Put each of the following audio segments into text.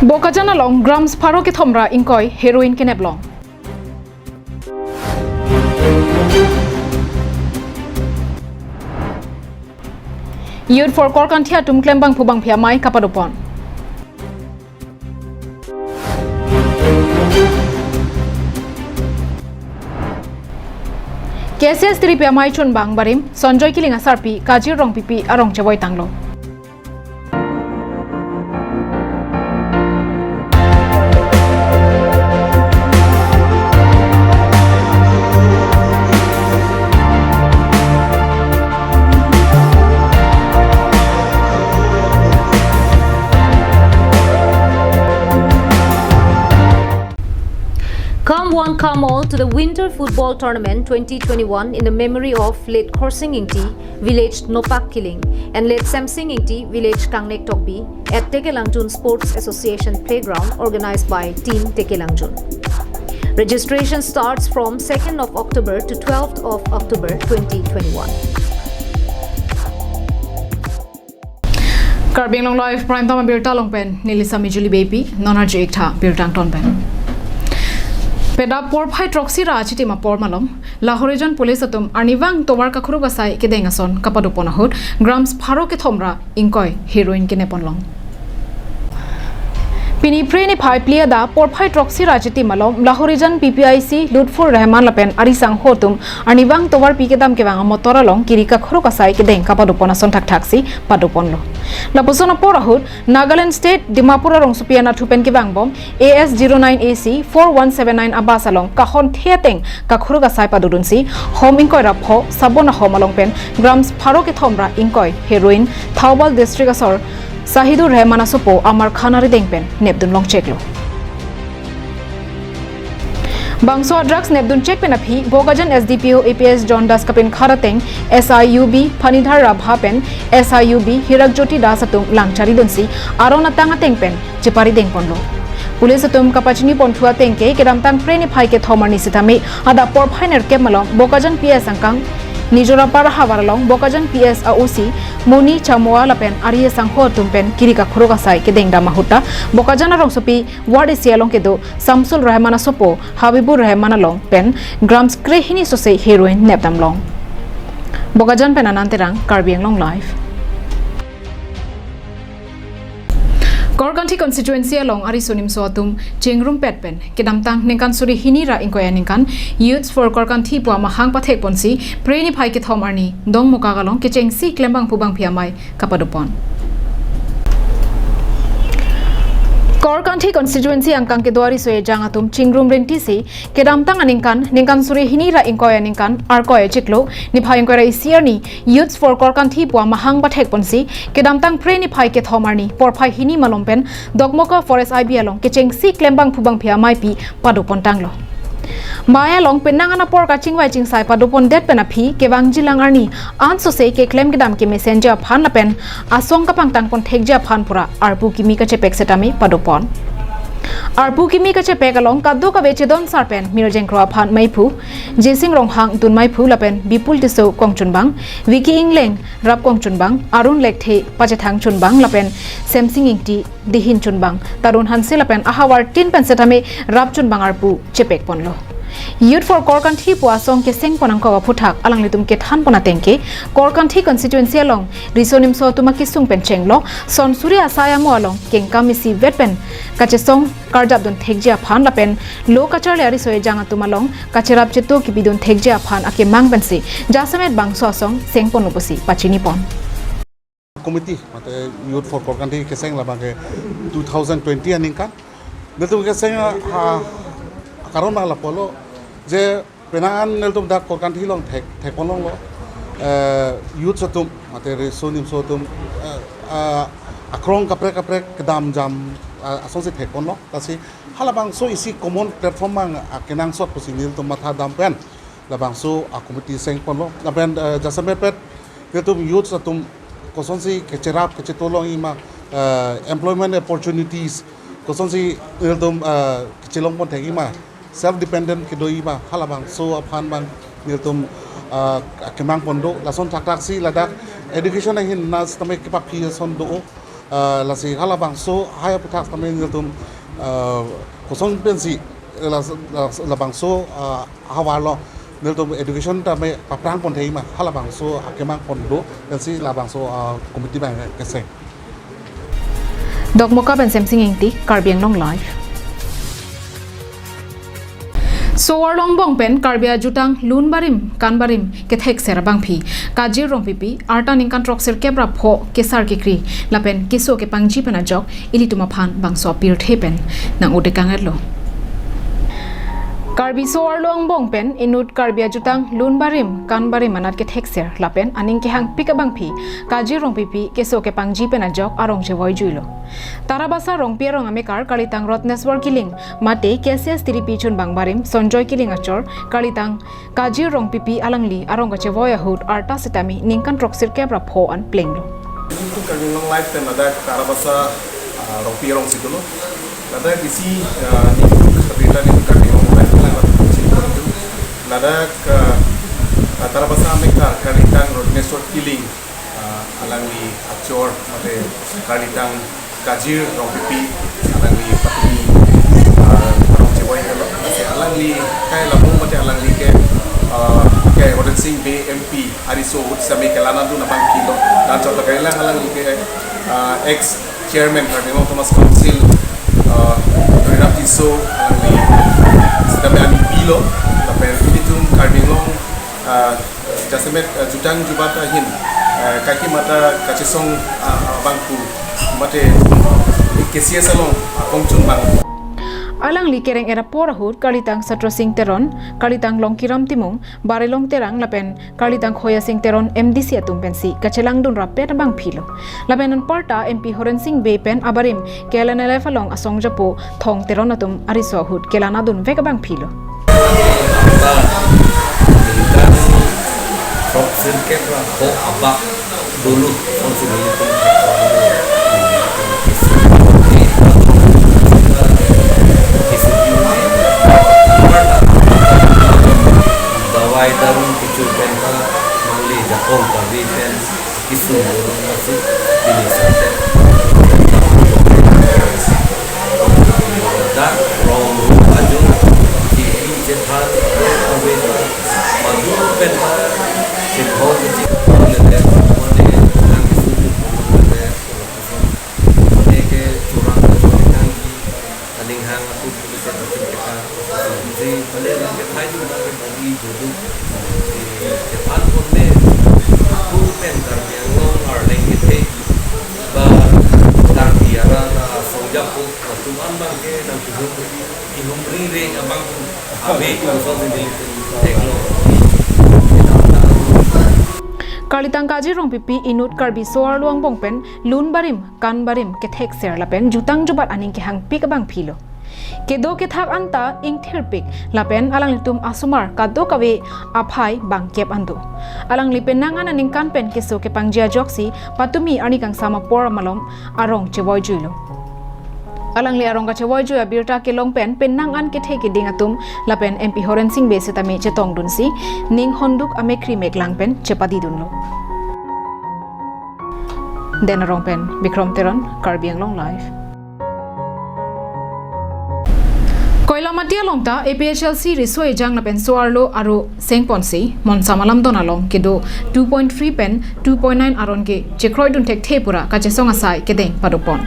Bokajana long grams paro ke thomra inkoi heroin ke neblong. Youth for Korkantia tum klembang pubang pia mai kapadopon. KSS tri pia mai chun bang barim Sonjoy kiling asarpi kajir rong pipi arong chawai tanglo. Come one, come all to the Winter Football Tournament 2021 in the memory of late Khorsing Ingti, village Nopak Kiling, and late Samsing Ingti, village Kangnek Tokbi at Tekelangjun Sports Association Playground organized by Team Tekelangjun. Registration starts from 2nd of October to 12th of October 2021. Karbing long live prime time birta long pen nilisa mijuli baby nonarji ekta birtang ton pen. Peda por phai troxy ra achiti ma por malom Lahorejan police atum arnivang towar ka khuru gasai ke dengason kapadopona hut grams pharo ke thomra inkoi heroin ke neponlong Pini preni phai plia da por phai troxy ra achiti malom Lahorejan PPIC Lutfur Rahman lapen arisang hotum arnivang towar pi ke dam ke wang motora long kiri ka khuru gasai ke deng kapadopona son thak thaksi padoponlo Laposona porahut Nagaland State Dimapura rong supiana thupen ke bangbom AS09AC 4179 abasalong kahon thiateng kakhuruga saipa dudunsi home inkoi rapho sabona homalong pen grams pharo ke thomra inkoi heroin Thaubal district asor Sahidur Rahmana sopo amar khanari dengpen nebdun long cheklo Bangso drugs nebdun check pen aphi Bogajan SDPO APS John Das kapin kharateng SIUB Phanidhar Rabha pen SIUB Hiragjoti Das atung langchari dunsi arona tanga tengpen chepari dengponlo Police atum kapachini ponthua tengke kedamtang preni phai ke thomani sithami ada por phainer ke malong Bogajan PS angkang Nijora para hawaralong Bogajan PS AOC Muni Chamoa lapen Arya Sangho tumpen kirika khuruga sai ke dengda mahuta Bokajana rongsopi ward sialong ke do Samsul Rahmana sopo Habibur Rahmana long pen grams krehini sose heroin neptam long Bogajan pen ananterang Karbiang long live Korkanthi constituency along Arisonim Soatum Chingrum Petpen Kedamtang Ninkan Suri Hinira Inkoya Ninkan Youths for Korkanthi Pua Mahang Pathek Ponsi Preni Pai Ke Thomarni Dong Mukagalong Kecheng Si Klembang Pubang Piamai Kapadopon Korkanthi constituency angkang ke doari soe jangatum chingrum renti si kedamtang aningkan ningkan suri hinira inkoya ningkan arkoya chiklo ni phai inkoya isiarni youths for Korkanthi pua mahang bathek ponsi kedamtang preni phai ke thomarni por phai hini malompen dogmoka forest IB along kecheng si klembang phubang phia mai pi padopon tanglo Maya long penangana por ka chingwai chingsai padopon det penapi kewang jilangarni anso se ke claim gedam ke messenger phan lapen asong ka pangtang pon thekja phan pura arpu kimi ka chepek setami padopon arpu kimi ka chepek along kaddo ka bechedon sarpen mirjeng kro phan maipu jesing rong hang dun maipu lapen bipul tiso kongchunbang wiki ingleng rap kongchunbang arun lekthe pachethang chunbang lapen semsing ingti dihin chunbang tarun hanse lapen ahawar tin pen setami rap chunbang arpu chepek ponlo Youth for Korkanthi pua song ke seng ponang ko phuthak alang litum ke than pona tengke Korkanthi constituency along risonim so tumaki sung pen chenglo son surya saya mo along kengka misi vetpen kache song karjab don thekjia phan lapen lo kachar le ari soe janga tumalong kachirap cheto ki bidon thekjia phan ake mangbensi jasamet bangso song seng ponuposi pachini pon Committee mate Youth for Korkanthi ke seng labang ke 2020 aningkan betul ke seng karon bang lapolo je penangan neltum dak Korkanthi long thek polong lo youth sotum mate resonim sotum akrong kapre kedam jam asong se thek polong tasi halabang so isi common platform mang akenang sot posinil tum matha dam pen labang so committee seng polong laben jasamet pet netum youth sotum kosonsi kecerap kecetolong ima employment opportunities kosonsi neltum kecelong pon thek ima self-dependent kedoi ba halabang so aphan bang niltum kemang pondo lason tak si ladak education hin nas tame kepapi son do lasi hala bangso haya putak kami niltum kosong pensi la bangso hawalo niltum education kami paprang pon thei ma hala bangso akemang pondo lasi la bangso komiti bang kese Dok moka ben sem singing ti Karbiang long live So warlong bong pen karbia jutang lun barim kan barim ke thek ser bang phi kajir rong pipi arta ning kan trok ser kebra pho kesar ke kri lapen kiso ke pangji pena jok ilituma phan bang so pir thepen nang ode kangerlo Karbi so warlong bong pen inut karbia jutang lun barim kan barim manat ke thek ser lapen aning ke hang pika bang phi kajir rong pipi keso ke pangji pena jok arong je voi juilo Tarabasa rong pierong amekar kalitang Rotneswar kiling mate KCS tiripi chun bang barim Sonjoy kiling achor kalitang kajir rong pipi alangli arong ka chevoya hut arta setami ningkan troksir kebra pho an plenglo Itu kami long life tem ada Tarabasa rong pierong situlo ada isi ni berita ni kami long life ada ke Tarabasa amekar kalitang Rotneswar kiling alangli achor mate kalitang Kajir rong pipi alangli patumi rong cewai kalau masih alangli kai lamu mate alangli ke kai Roden Singh BMP Ariso Utsami kelana tu nabang kilo dan contoh kai lang alangli ke ex chairman Kardinal Thomas Council Rinap Tiso alangli sedang ani pilo tapi itu Kardinal jasemet jutang jubata hin kaki mata kacesong bangku mate KCS along kongchun bang Alang likereng era porahut kalitang Satro Singh Teron kalitang Longkiram Timung Barilong Terang lapen kalitang Khoya Singh Teron MDC atum pensi kachelang dun rapet bang philo lapen an parta MP Horen Singh Bepen abarim kelanele falong asong japo thong Teron atum ariso hut kelana dun vek bang philo Propsin kebra ho abak dulu konsumen Bawai darun kicur penta mangli jakong kavi pen kisu masuk ini sate dak rong aju di jenhan aweta maju penta Sibol kecil oleh mode nang kisu mode mode ke curang curang aning hang aku bisa kita jadi balik ke thai juga bagi dulu Japan pun ne aku pen Karbiang long arling itu ba Karbiara songjap pun tuan bang ke dan tujuh ihum ring abang abe konsol ini teknologi Kalitang Kajir rong pipi inut Karbi soar luang bongpen lun barim kan barim ke thek ser lapen jutang jubat aning ke hang pik bang philo kedo ke thak anta ing thirpik lapen alang litum asumar kado kawe aphai bang kep ando alang lipen nangan aning kan pen keso ke pangjia joksi patumi ani kang sama por malom arong chewoi juilo alang li arong ka chewoi ju abirta ke long pen nang an ke theke ding atum lapen MP Horen Singh be setami chetong dunsi ning honduk ame krimek lang pen chepadi dunlo den arong pen Bikram Teron Karbiang long live Koila Matia Longta APHLC Risoi Jang Lapen Soarlo Aro Sengponsi Mon Samalam Donalong Kedo 2.3 pen 2.9 aron ke Chekroy dun tek thepura ka chesong asai kedeng padopon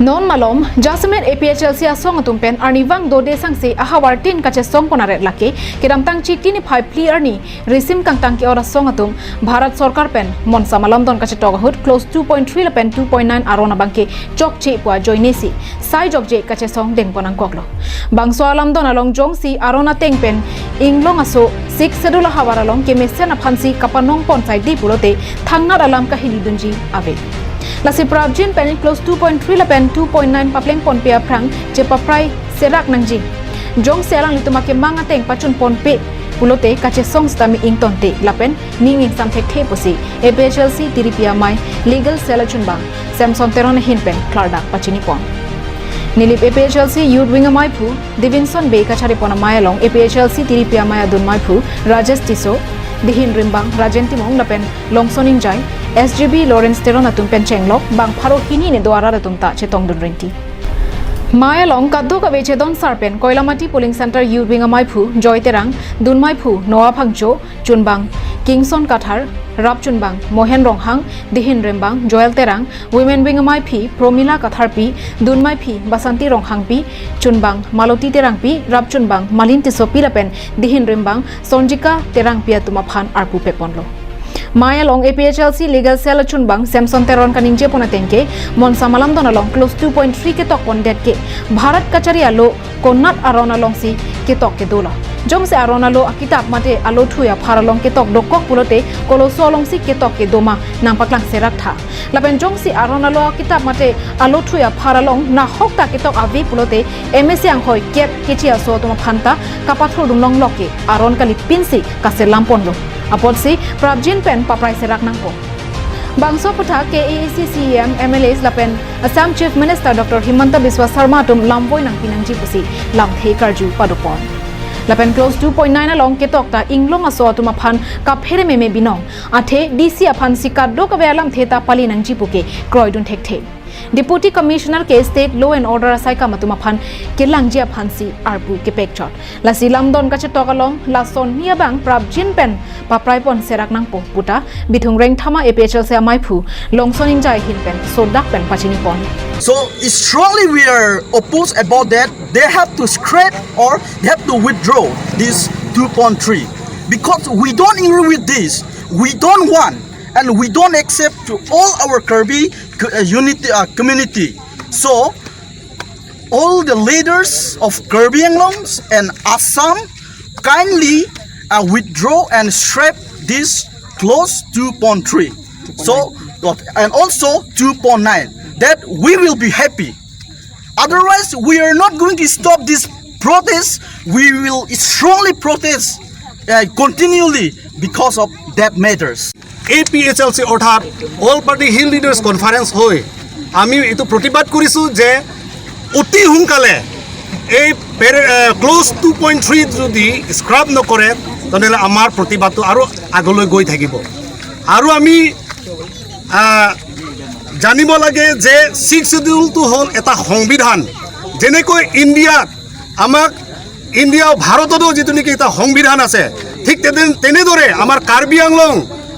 Non malom Jasmine APHLC asong atum pen arniwang do desang se ahawar tin ka chesong ponaret lake kedam tang chikti ni 5 pli arni resim kang tang ki ora song atum Bharat Sarkar pen Mon Samalam don ka chetog hut close 2.3 lapen 2.9 arona bangke chok che pua joinesi sai jok je ka chesong deng ponang koklo bangso alam don along jong si arona teng pen inglong aso 6 sedula hawara long ke mesen aphansi kapanong pon sai di pulote thangna alam ka hili dunji ave Lasi Prabjin pen close 2.3 la pen 2.9 papleng pon pia prang je paprai serak nangji jong selang litumake mangateng pachun pon pe pulote kache song stami ington te lapen ning sam thek the posi APHLC tiripia mai legal selachun bang Samson Teron hin pen klarda pachini pon Nilip APHLC Youth Winger Maipu Divinson Bay kachari pona mayalong APHLC tiripia mai adun Maipu Rajesh Tiso Dihin Rimbang Rajentimong lapen Longsoning Jai SGB Lawrence Teron atum pencheng lok bang pharo hini ne dwara atum ta chetong dun renti Maya long kaddo ka veche don sarpen Koilamati polling center youth wing amai phu Joy Terang Dunmai phu Noa Phangcho Chunbang Kingson Kathar Rap Chunbang Mohen Ronghang Dihin Rembang Joel Terang Women wing amai phi Promila Kathar pi Dunmai phi Basanti Ronghang pi Chunbang Maloti Terang pi Rap Chunbang Malin Tisopi lapen Dihin Rembang Sonjika Terang pia tumaphan arpu peponlo Maya long APHLC legal cell chunbang Samson Teron kaningje pona tenke mon samalam dona long close 2.3 ke tok pon det ke Bharat kachari alo konat arona long si ke tok ke dola jong se arona lo akitab mate alo thuya pharalong ke tok dokok pulote kolo solong si ke tok ke doma nampaklang serak tha lapen jong si arona lo akitab mate alo thuya pharalong na hok ta ke tok avi pulote MSC ang hoi kep kechia so toma phanta kapathro dunglong loke aron kali pinsi kase lampon lo apot si prabjin pen paprai serak nangpo bangso putha KACCM MLAs lapen Assam Chief Minister Dr. Himanta Biswa Sarma tum lamboi nang pinangji pusi lamthei karju padupon lapen close 2.9 along ketok ta inglong aso tuma phan ka phere meme binong athe DC aphan sikaddo ka velam theta pali nangji puke kroidun thekte Deputy Commissioner ke State Law and Order asai ka matuma phan ke langji aphan si arpu ke pekchot la silam don ka chetokalong la son nia bang prabjin pen paprai pon serak nang po puta bithung reng thama APHL se amai phu longsoning jai hin pen so dak pen pachini pon So strongly we are opposed about that. They have to scrap or they have to withdraw this 2.3 because we don't agree with this. We don't want and we don't accept to all our Kirby community. So all the leaders of Kirby Anglongs and Assam kindly withdraw and scrap this clause 2.3. So and also 2.9. That we will be happy. Otherwise, we are not going to stop this protest. We will strongly protest continually because of that matters. APHLC অর্থাৎ all party hill leaders conference হৈ আমি এইটো প্ৰতিবাদ কৰিছোঁ যে অতি সোনকালে এই ক্লোজ 2.3 যদি স্ক্ৰাব নকৰে তেনেহ'লে আমাৰ প্ৰতিবাদটো আৰু আগলৈ গৈ থাকিব আৰু আমি জানিব লাগে যে 6 শিডিউলটো হ'ল এটা সংবিধান যেনেকৈ ইণ্ডিয়াত আমাক ইণ্ডিয়া ভাৰততো যিটো নেকি এটা সংবিধান আছে ঠিক তেনেদৰে আমাৰ কাৰ্বি আংলং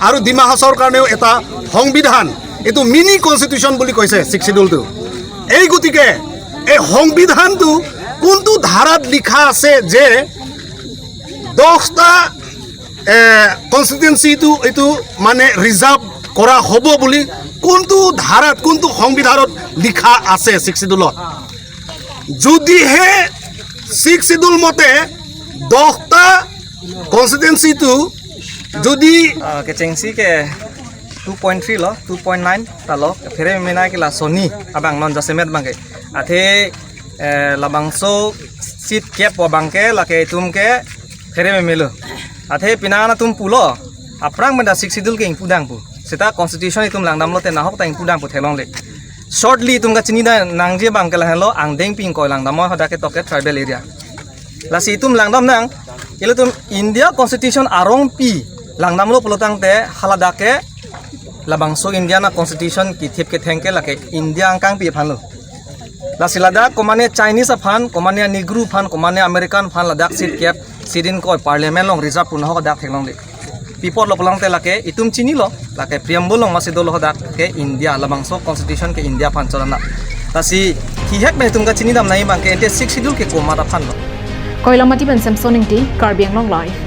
আৰু ডিমা হাছাওৰ কাৰণেও এটা সংবিধান এটো মিনি কনস্টিটিউশন বুলি কৈছে 6 শিডিউলটো এই গতিকে এই সংবিধানটো কোনটো ধাৰাত লিখা আছে যে 10টা কনস্টিটিউয়েন্সিটো এটো মানে ৰিজাৰ্ভ কৰা হ'ব বুলি কোনটো ধাৰাত কোনটো সংবিধানত লিখা আছে 6 শিডিউলত যদিহে 6 শিডিউল মতে 10টা কনস্টিটিউয়েন্সিটো যদি केचेंसी के 2.3 lo 2.9 ta lo phere mena ke la soni abang non jasemet bangke athe labangso sit cap wa bangke la ke tum ke phere melo athe pinana tum pulo aprang benda 6 schedule ke pudang pu seta constitution itum langdam lo te na hok ta pudang pu thelong le shortly tum ga chini da nangje bangke la hello angdeng ping ko langdam mo hoda ke toke tribal area la si tum langdam nang ile tum India constitution arong pi langdam lo pelotang te halada ke labangso Indiana constitution ki thip ke thengke lake India angkang pi phan lo la silada komane Chinese phan komane Negro phan komane American phan ladak sit kep sidin ko parliament long reserve pun ho dak thenglong le people lo pelang te lake itum chini lo lake preamble long masido lo dak ke India labangso constitution ke India phan chalana ta si ki hek me tum ga chini dam nai bang ke ente 6 schedule ke koma da phan lo Koilamati ben Samsoning ti Karbi Anglong live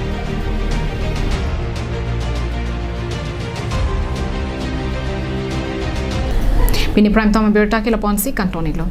Bini Prime Time berta ke laponsi kantoniglo